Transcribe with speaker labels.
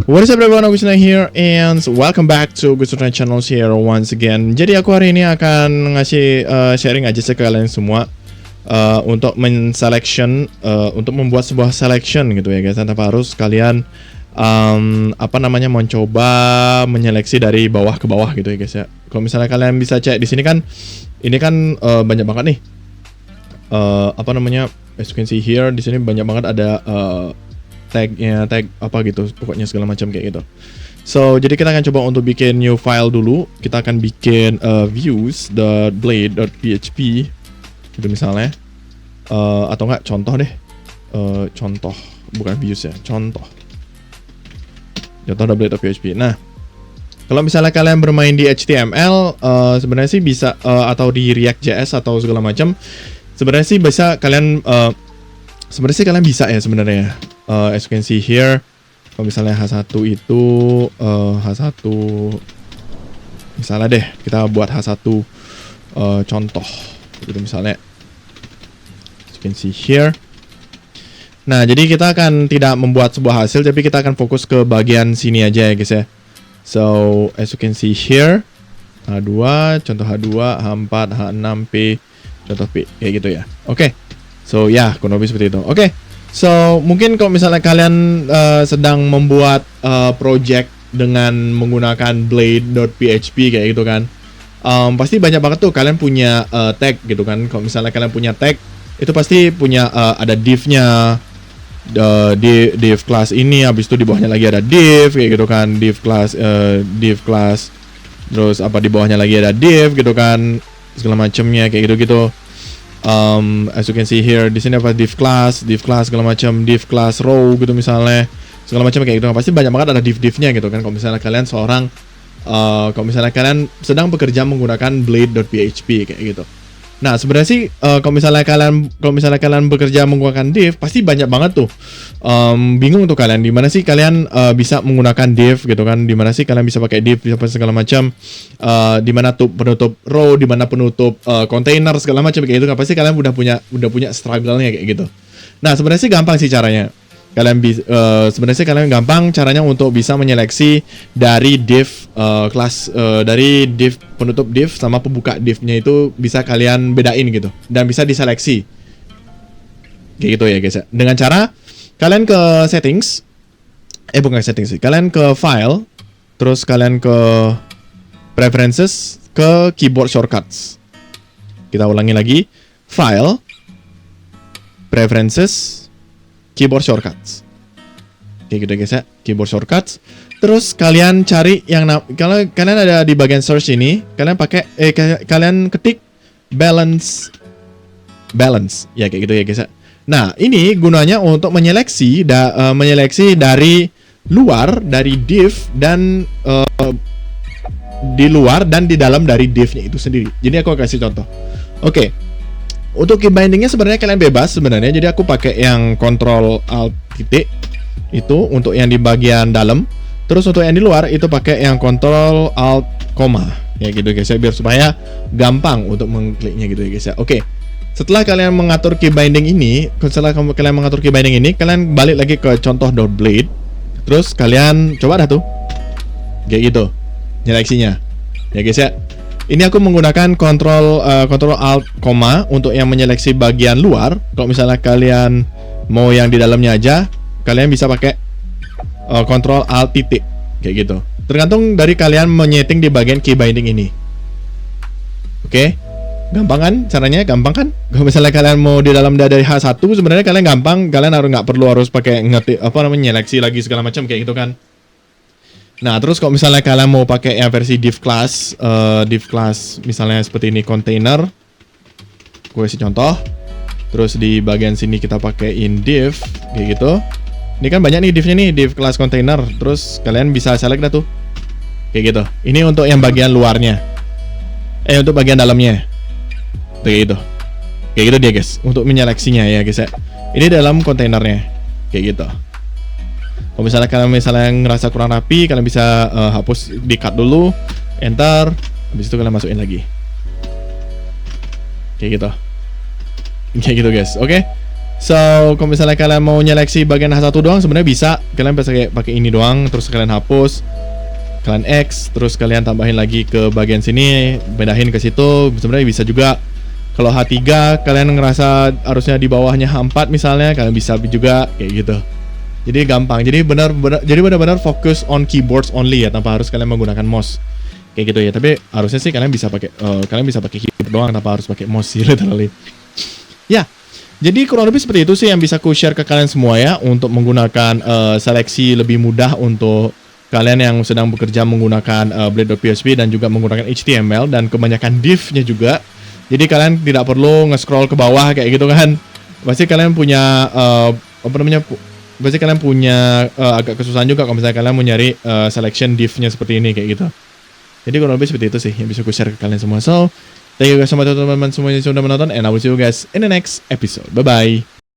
Speaker 1: What is up everyone, Agus here and welcome back to Agus Channel here once again. Jadi aku hari ini akan ngasih sharing aja ke kalian semua untuk men-selection, untuk membuat sebuah selection gitu ya guys. Tanpa harus kalian mencoba menyeleksi dari bawah ke bawah gitu ya guys ya. Kalau misalnya kalian bisa cek di sini kan, ini kan banyak banget nih as you can see here, di sini banyak banget ada tagnya, tag apa gitu, pokoknya segala macam kayak gitu. So jadi kita akan coba untuk bikin new file dulu. Kita akan bikin views.blade.php gitu misalnya, atau enggak contoh deh, contoh bukan views ya, contoh.blade.php. Nah, kalau misalnya kalian bermain di HTML, sebenarnya sih bisa, atau di React.js atau segala macam, sebenarnya sih bisa kalian, kalian bisa ya sebenarnya. As you can see here, kalau misalnya H1 itu H1 misalnya deh, kita buat H1 contoh gitu misalnya, as you can see here. Nah, jadi kita akan tidak membuat sebuah hasil, tapi kita akan fokus ke bagian sini aja ya guys ya. So as you can see here, H2, contoh H2, H4, H6, P, contoh P, kayak gitu ya. Oke. So ya, kurang lebih seperti itu. Oke. So, mungkin kalau misalnya kalian sedang membuat project dengan menggunakan blade.php kayak gitu kan, pasti banyak banget tuh kalian punya tag gitu kan. Kalau misalnya kalian punya tag, itu pasti punya ada div-nya, div class ini, habis itu di bawahnya lagi ada div kayak gitu kan, div class, terus apa di bawahnya lagi ada div gitu kan, segala macamnya kayak gitu-gitu. As you can see here, di sini apa div class segala macam, div class row gitu misalnya, segala macam kayak gitu. Pasti banyak banget ada div-divnya gitu kan. Kalau misalnya kalian kalau misalnya kalian sedang bekerja menggunakan blade.php kayak gitu. Nah, sebenarnya sih kalau misalnya kalian bekerja menggunakan div, pasti banyak banget tuh bingung tuh kalian, di mana sih kalian bisa menggunakan div gitu kan, di mana sih kalian bisa pakai div, bisa segala macam, di mana tuh penutup row, di mana penutup container segala macam kayak gitu kan. Pasti kalian udah punya struggle-nya kayak gitu. Nah, sebenarnya sih gampang sih caranya. Kalian gampang caranya untuk bisa menyeleksi dari div kelas, dari div penutup div sama pembuka divnya itu bisa kalian bedain gitu, dan bisa diseleksi kayak gitu ya guys ya. Dengan cara kalian ke settings, bukan settings sih, kalian ke file, terus kalian ke preferences, ke keyboard shortcuts. Kita ulangi lagi, file, preferences, keyboard shortcuts. Kayak gitu guys ya, keyboard shortcuts. Terus kalian cari yang kalau kalian ada di bagian search ini, kalian kalian ketik balance ya, kayak gitu ya guys ya. Nah, ini gunanya untuk menyeleksi dari luar dari div, dan di luar dan di dalam dari divnya itu sendiri. Jadi aku kasih contoh. Oke. Untuk key bindingnya sebenarnya kalian bebas sebenarnya. Jadi aku pakai yang Ctrl Alt titik itu untuk yang di bagian dalam. Terus untuk yang di luar itu pakai yang Ctrl Alt koma. Ya gitu guys ya, biar supaya gampang untuk mengkliknya gitu ya guys ya. Oke. Setelah kalian mengatur key binding ini, kalian balik lagi ke contoh.blade. Terus kalian coba dah tuh. Kayak gitu. Nyeleksinya. Ya guys ya. Ini aku menggunakan Ctrl Alt koma untuk yang menyeleksi bagian luar. Kalau misalnya kalian mau yang di dalamnya aja, kalian bisa pakai Ctrl Alt titik kayak gitu. Tergantung dari kalian menyeting di bagian key binding ini. Oke, gampang kan caranya? Gampang kan? Kalau misalnya kalian mau di dalam dari H1, sebenarnya kalian gampang. Kalian nggak perlu harus pakai nyeleksi lagi segala macam kayak gitu kan. Nah, terus kalau misalnya kalian mau pakai yang versi div class misalnya seperti ini, container, gue kasih contoh. Terus di bagian sini kita pakaiin div kayak gitu. Ini kan banyak nih divnya nih, div class container. Terus kalian bisa select dah tuh kayak gitu. Ini untuk yang bagian luarnya, untuk bagian dalamnya kayak gitu. Kayak gitu dia guys, untuk menyeleksinya ya guys ya. Ini dalam kontainernya kayak gitu. Kalau misalnya kalian ngerasa kurang rapi, kalian bisa hapus, di cut dulu, enter, habis itu kalian masukin lagi. Kayak gitu. Kayak gitu guys. Oke. So, kalau misalnya kalian mau nyeleksi bagian H1 doang sebenarnya bisa. Kalian bisa pakai ini doang, terus kalian hapus, kalian X, terus kalian tambahin lagi ke bagian sini, bedahin ke situ. Sebenarnya bisa juga. Kalau H3 kalian ngerasa harusnya di bawahnya H4 misalnya, kalian bisa juga kayak gitu. Jadi gampang. Jadi benar-benar fokus on keyboards only ya, tanpa harus kalian menggunakan mouse. Kayak gitu ya. Tapi harusnya sih kalian bisa pakai keyboard doang tanpa harus pakai mouse sih literally. Ya. Jadi kurang lebih seperti itu sih yang bisa ku share ke kalian semua ya, untuk menggunakan seleksi lebih mudah untuk kalian yang sedang bekerja menggunakan Blade.php dan juga menggunakan HTML dan kebanyakan div-nya juga. Jadi kalian tidak perlu nge-scroll ke bawah kayak gitu kan. Pasti kalian punya pasti kalian punya agak kesusahan juga kalau misalnya kalian mau nyari selection div-nya seperti ini kayak gitu. Jadi kurang lebih seperti itu sih yang bisa ku share ke kalian semua. So, thank you guys so much teman-teman semuanya yang sudah menonton, and I will see you guys in the next episode. Bye bye.